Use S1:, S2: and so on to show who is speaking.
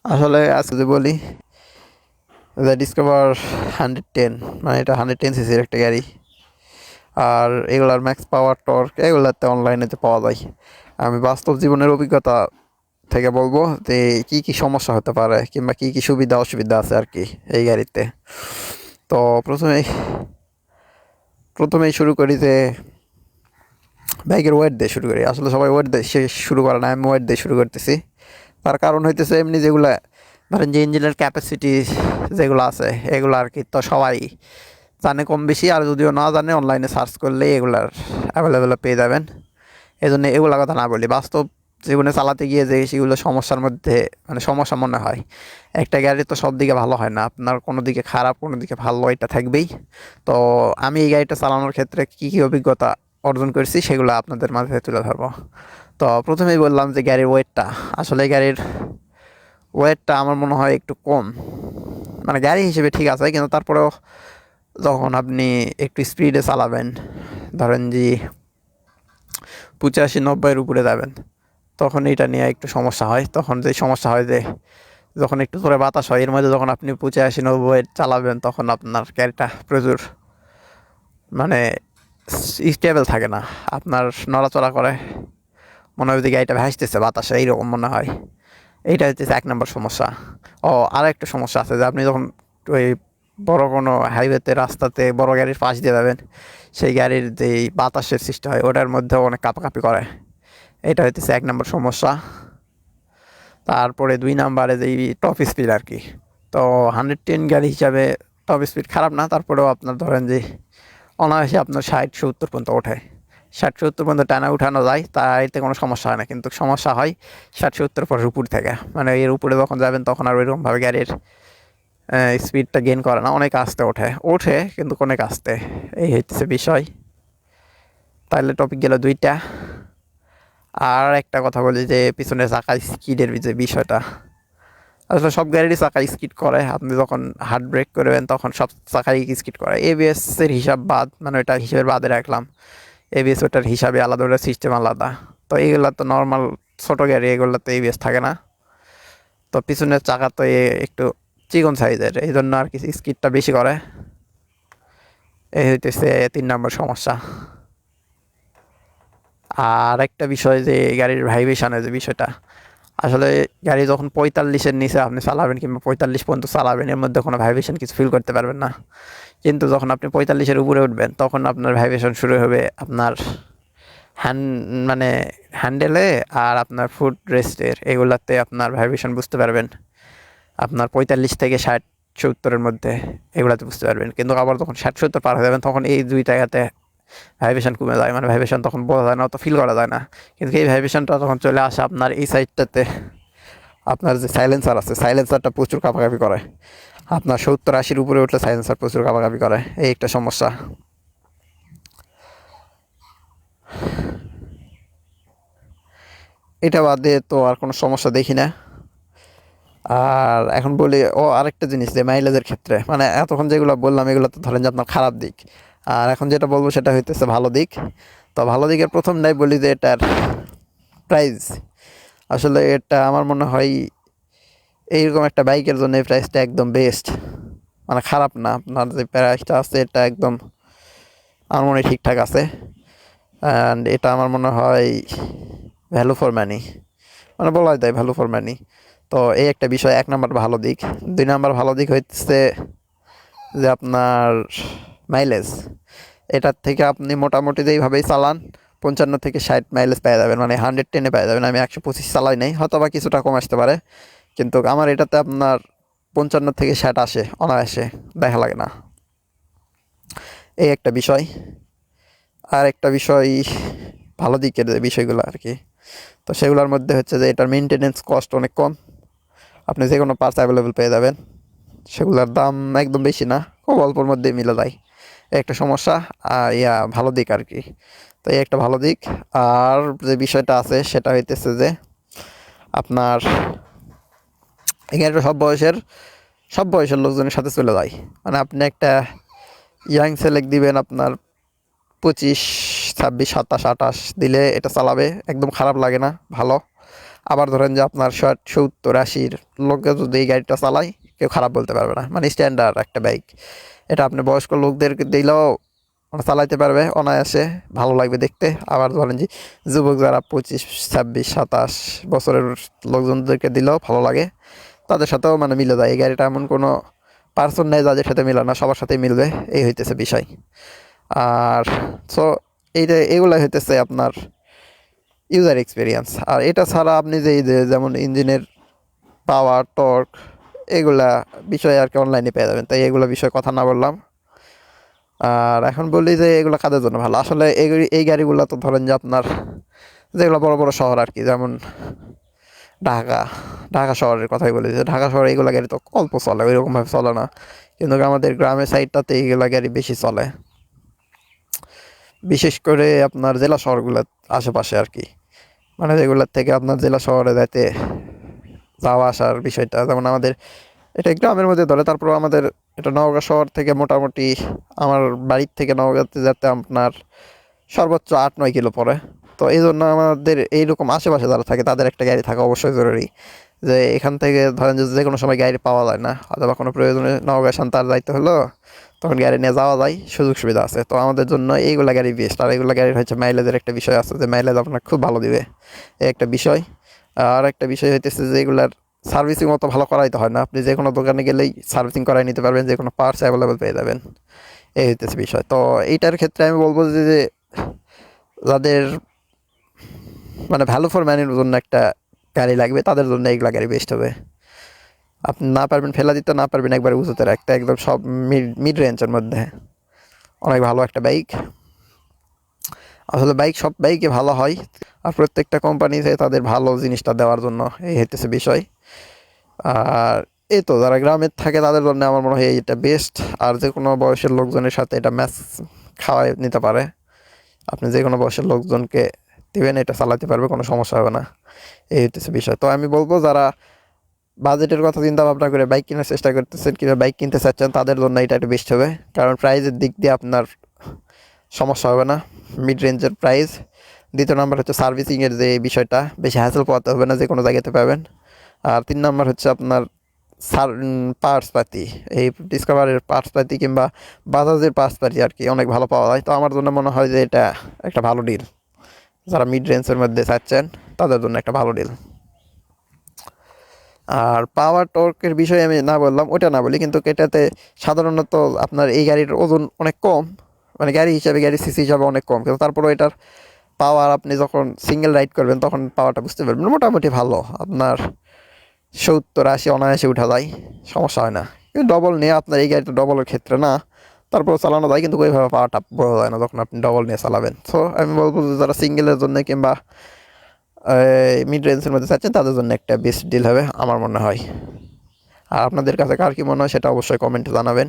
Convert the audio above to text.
S1: আসলে আজকে যদি বলি দ্য ডিসকভার 110, মানে এটা 110 সিসির একটা গাড়ি। আর এগুলার ম্যাক্স পাওয়ার টর্ক এগুলাতে অনলাইনেতে পাওয়া যায়। আমি বাস্তব জীবনের অভিজ্ঞতা থেকে বলবো যে কি কি সমস্যা হতে পারে কিংবা কি কি সুবিধা অসুবিধা আছে আর কি এই গাড়িতে। তো প্রথমেই শুরু করি যে বাইকের ওয়েট দিয়ে শুরু করি। আসলে সবাই ওয়েট দিয়ে শুরু করে না, আমি ওয়েট দিয়ে শুরু করতেছি। তার কারণ হইতেছে এমনি যেগুলো ধরেন যে ইঞ্জিনের ক্যাপাসিটি যেগুলো আছে এগুলো আর কি তো সবাই জানে কম বেশি, আর যদিও না জানে অনলাইনে সার্চ করলে এগুলার অ্যাভেলেবেল পেয়ে যাবেন। এই জন্য এগুলো কথা না বলি, বাস্তব জীবনে চালাতে গিয়ে যে সেগুলো সমস্যার মধ্যে মানে সমস্যা মনে হয়। একটা গাড়ি তো সব দিকে ভালো হয় না, আপনার কোনো দিকে খারাপ কোনো দিকে ভালো এটা থাকবেই। তো আমি এই গাড়িটা চালানোর ক্ষেত্রে কী কী অভিজ্ঞতা অর্জন করেছি সেগুলো আপনাদের মাঝে তুলে ধরবো। তো প্রথমেই বললাম যে গাড়ির ওয়েটটা, আসলে গাড়ির ওয়েটটা আমার মনে হয় একটু কম। মানে গাড়ি হিসেবে ঠিক আছে, কিন্তু তারপরেও যখন আপনি একটু স্পিডে চালাবেন, ধরেন যে 85-90-এর উপরে যাবেন, তখন এটা নিয়ে একটু সমস্যা হয়। তখন যে সমস্যা হয় যে যখন একটু জোরে বাতাস হয় এর মধ্যে, যখন আপনি 85-90 চালাবেন তখন আপনার গাড়িটা প্রচুর মানে স্টেবল থাকে না, আপনার নড়াচড়া করে, মনে হয় যে গাড়িটা ভাসতেছে বাতাসে, এইরকম মনে হয়। এইটা হচ্ছে এক নম্বর সমস্যা। ও আর একটা সমস্যা আছে যে আপনি যখন ওই বড় কোনো হাইওয়েতে রাস্তাতে বড় গাড়ির পাশ দিয়ে যাবেন, সেই গাড়ির যেই বাতাসের সৃষ্টি হয় ওটার মধ্যেও অনেক কাঁপাকাঁপি করে। এটা হচ্ছে এক নম্বর সমস্যা। তারপরে দুই নাম্বারে যেই টপ স্পিড আর কি, তো 110 গাড়ি হিসাবে টপ স্পিড খারাপ না, তারপরেও আপনার ধরেন যে অনায়াসে আপনার 60-70 পর্যন্ত ওঠে। 60-70 পর্যন্ত টানা উঠানো যায়, তাইতে কোনো সমস্যা হয় না, কিন্তু সমস্যা হয় 60-70 পরের উপর থেকে। মানে এর উপরে যখন যাবেন তখন আর ওইরকমভাবে গাড়ির স্পিডটা গেইন করে না, অনেক আস্তে ওঠে ওঠে কিন্তু অনেক আস্তে। এই হচ্ছে বিষয়। তাহলে টপিক গেল দুইটা। আর একটা কথা বলি যে পিছনে চাকা স্কিডের যে বিষয়টা, আসলে সব গাড়িরই চাকা স্কিড করে। আপনি যখন হার্ড ব্রেক করবেন তখন সব চাকাই স্কিড করে, এবিএস এর হিসাব বাদ, মানে ওটা হিসাবের বাদে রাখলাম। এবিএস ওটার হিসাবে আলাদা, ওটার সিস্টেম আলাদা। তো এইগুলা তো নর্মাল ছোটো গাড়ি, এগুলো তো এবিএস থাকে না। তো পিছনের চাকা তো একটু চিকন সাইজের, এই জন্য আর কি স্কিডটা বেশি করে। এই হইতেছে 3 নম্বর সমস্যা। আর একটা বিষয় যে গাড়ির ভাইব্রেশনের যে বিষয়টা, আসলে গাড়ি যখন 45-এর নিচে আপনি চালাবেন কিংবা 45 পর্যন্ত চালাবেন, এর মধ্যে কোনো ভাইব্রেশন কিছু ফিল করতে পারবেন না। কিন্তু যখন আপনি 45-এর উপরে উঠবেন তখন আপনার ভাইব্রেশন শুরু হবে আপনার হ্যান্ড মানে হ্যান্ডেলে আর আপনার ফুট রেস্টের, এগুলাতে আপনার ভাইব্রেশন বুঝতে পারবেন। আপনার 45 থেকে 60-70-এর মধ্যে এগুলাতে বুঝতে পারবেন। কিন্তু আবার যখন 60-70 পার হয়ে যাবেন তখন এই দুই জায়গাতে ভাইব্রেশন কমে যায়, মানে ভাইব্রেশন তখন বোঝা যায় না, অত ফিল করা যায় না। কিন্তু এই ভাইব্রেশনটা তখন চলে আসে আপনার এই সাইডটাতে, আপনার যে সাইলেন্সার আছে সাইলেন্সারটা প্রচুর কাঁপাকাঁপি করে। আপনার 70-80-র উপরে উঠলে সাইলেন্সার প্রচুর কাঁপাকাঁপি করে, এই একটা সমস্যা। এটা বাদে তো আর কোনো সমস্যা দেখি না। আর এখন বলি আরেকটা জিনিস যে মাইলেজের ক্ষেত্রে, মানে এতক্ষণ যেগুলো বললাম এগুলো তো ধরেন যে আপনার খারাপ দিক। আর এখন যেটা বলবো সেটা হইতেছে ভালো দিক। তো ভালো দিকের প্রথমটাই বলি যে এটার প্রাইস। আসলে এটা আমার মনে হয় এইরকম একটা বাইকের জন্য এই প্রাইসটা একদম বেস্ট, মানে খারাপ না। আপনার যে প্রাইসটা আছে এটা একদম আমার মনে হয় ঠিকঠাক আছে। অ্যান্ড এটা আমার মনে হয় ভ্যালু ফর মানি, মানে বলা যায় ভ্যালু ফর মানি। তো এই একটা বিষয়, 1 নম্বর ভালো দিক। 2 নম্বর ভালো দিক হচ্ছে যে আপনার মাইলেজ। এটার থেকে আপনি মোটামুটি যেইভাবেই চালান 55 থেকে 60 মাইলেজ পেয়ে যাবেন, মানে 110-এ পেয়ে যাবেন। আমি 125 চালাই নাই, হয়তো বা কিছুটা কম আসতে পারে, কিন্তু আমার এটাতে আপনার 55 থেকে 60 আসে অনায়াসে, দেখা লাগে না। এই একটা বিষয়। আর একটা বিষয় ভালো দিকের যে বিষয়গুলো আর কি, তো সেগুলোর মধ্যে হচ্ছে যে এটার মেনটেনেন্স কস্ট অনেক কম। আপনি যে কোনো পার্টস অ্যাভেলেবেল পেয়ে যাবেন, সেগুলোর দাম একদম বেশি না, খুব অল্পর মধ্যেই মিলে যায়। একটা সমস্যা ভালো দিক আর কি। তো এই একটা ভালো দিক। আর যে বিষয়টা আছে সেটা হইতেছে যে আপনার এখানে সব বয়সের লোকজনের সাথে চলে যায়। মানে আপনি একটা ইয়াং ছেলেক দিবেন আপনার 25, 26, 27, 28 দিলে এটা চালাবে, একদম খারাপ লাগে না, ভালো। আবার ধরেন যে আপনার 70-80 লোককে যদি এই গাড়িটা চালায় কেউ খারাপ বলতে পারবে না, মানে স্ট্যান্ডার্ড একটা বাইক। এটা আপনি বয়স্ক লোকদেরকে দিলেও চালাইতে পারবে অনায়াসে, ভালো লাগবে দেখতে। আবার ধরেন যে যুবক যারা 25, 26, 27 বছরের লোকজনদেরকে দিলেও ভালো লাগে, তাদের সাথেও মানে মিলে যায়। এই গাড়িটা এমন কোনো পার্সন নেই যাদের সাথে মিলে না, সবার সাথেই মিলবে, এই হইতেছে বিষয়। আর সো এগুলাই হইতেছে আপনার ইউজার এক্সপিরিয়েন্স। আর এটা ছাড়া আপনি যেমন ইঞ্জিনের পাওয়ার, টর্ক, এগুলা বিষয় আর কি অনলাইনে পেয়ে যাবেন, তাই এগুলো বিষয়ে কথা না বললাম। আর এখন বলি যে এগুলো কাদের জন্য ভালো। আসলে এই গাড়িগুলো তো ধরেন যে আপনার যেগুলো বড় বড় শহর আর কি, যেমন ঢাকা ঢাকা শহরের কথাই বলি, যে ঢাকা শহরে এইগুলো গাড়ি তো অল্প চলে, ওইরকমভাবে চলে না। কিন্তু আমাদের গ্রামের সাইডটাতে এইগুলো গাড়ি বেশি চলে, বিশেষ করে আপনার জেলা শহরগুলোর আশেপাশে আর কি, মানে যেগুলোর থেকে আপনার জেলা শহরে যাওয়া আসার বিষয়টা, যেমন আমাদের এটা গ্রামের মধ্যে ধরে, তারপর আমাদের এটা নওগাঁ শহর থেকে মোটামুটি আমার বাড়ির থেকে নওগাঁতে যেতে আপনার সর্বোচ্চ 8-9 কিলো পড়ে। তো এই জন্য আমাদের এইরকম আশেপাশে যারা থাকে তাদের একটা গাড়ি থাকা অবশ্যই জরুরি, যে এখান থেকে ধরেন যে কোনো সময় গাড়ি পাওয়া যায় না, অথবা কোনো প্রয়োজনে নওগাঁ সান্তার যাইতে হলো, তখন গাড়ি নিয়ে যাওয়া যায়, সুযোগ সুবিধা আছে। তো আমাদের জন্য এইগুলা গাড়ি বেস্ট। আর এইগুলা গাড়ির হচ্ছে মাইলেজের একটা বিষয় আছে, যে মাইলেজ আপনার খুব ভালো দিবে, এই একটা বিষয়। আর একটা বিষয় হইতেছে যে এগুলার সার্ভিসিং অত ভালো করাইতে হয় না, আপনি যে কোনো দোকানে গেলেই সার্ভিসিং করাই নিতে পারবেন, যে কোনো পার্টস অ্যাভেলেবেল পেয়ে যাবেন, এই হইতেছে বিষয়। তো এইটার ক্ষেত্রে আমি বলবো যে যাদের মানে ভ্যালু ফর মানির জন্য একটা গাড়ি লাগবে, তাদের জন্য এইগুলা গাড়ি বেস্ট হবে। আপনি না পারবেন ফেলা দিতে, না পারবেন একবার উঁচুতে রাখতে, একদম সব মিড রেঞ্জের মধ্যে অনেক ভালো একটা বাইক। আসলে সব বাইকে ভালো হয়, আর প্রত্যেকটা কোম্পানিতে তাদের ভালো জিনিসটা দেওয়ার জন্য, এই হইতেছে বিষয়। আর এই তো যারা গ্রামের থাকে তাদের জন্য আমার মনে হয় এটা বেস্ট। আর যে কোনো বয়সের লোকজনের সাথে এটা ম্যাচ খাওয়াই নিতে পারে, আপনি যে কোনো বয়সের লোকজনকে দিবেন, এটা চালাতে পারবে, কোনো সমস্যা হবে না, এই হইতেছে বিষয়। তো আমি বলবো যারা বাজেটের কথা চিন্তা ভাবনা করে বাইক কেনার চেষ্টা করতেছেন কিংবা বাইক কিনতে চাচ্ছেন, তাদের জন্য এটা একটু বেস্ট হবে, কারণ প্রাইজের দিক দিয়ে আপনার সমস্যা হবে না, মিড রেঞ্জের প্রাইস। দ্বিতীয় নাম্বার হচ্ছে সার্ভিসিংয়ের যে বিষয়টা, বেশি হ্যাসেল পোয়াতে হবে না, যে কোনো জায়গাতে পাবেন। আর 3 নাম্বার হচ্ছে আপনার পার্টস পাতি, এই ডিসকভারের পার্টস পাতি কিংবা বাজাজের পার্টস পাতি আর কি অনেক ভালো পাওয়া যায়। তো আমার জন্য মনে হয় যে এটা একটা ভালো ডিল, যারা মিড রেঞ্জের মধ্যে চাচ্ছেন তাদের জন্য একটা ভালো ডিল। আর পাওয়ার টর্কের বিষয়ে আমি না বললাম, ওটা না বলি, কিন্তু এটাতে সাধারণত আপনার এই গাড়ির ওজন অনেক কম, মানে গাড়ি হিসাবে, গাড়ির সিসি হিসাবে অনেক কম, কিন্তু তারপরেও এটার পাওয়ার আপনি যখন সিঙ্গেল রাইড করবেন তখন পাওয়ারটা বুঝতে পারবেন, মোটামুটি ভালো। আপনার 70-80 অনায়াসে উঠা যায়, সমস্যা হয় না। কিন্তু ডবল নিয়ে আপনার এই গাড়িটা ডবলের ক্ষেত্রে না, তারপর চালানো যায়, কিন্তু ওইভাবে পাওয়ারটা বোঝা যায় না যখন আপনি ডবল নিয়ে চালাবেন। সো আমি বলবো যে যারা সিঙ্গেলের জন্য কিংবা মিড রেঞ্জের মধ্যে চাচ্ছেন, তাদের জন্য একটা বেস্ট ডিল হবে আমার মনে হয়। আর আপনাদের কাছে কার কী মনে হয় সেটা অবশ্যই কমেন্টে জানাবেন।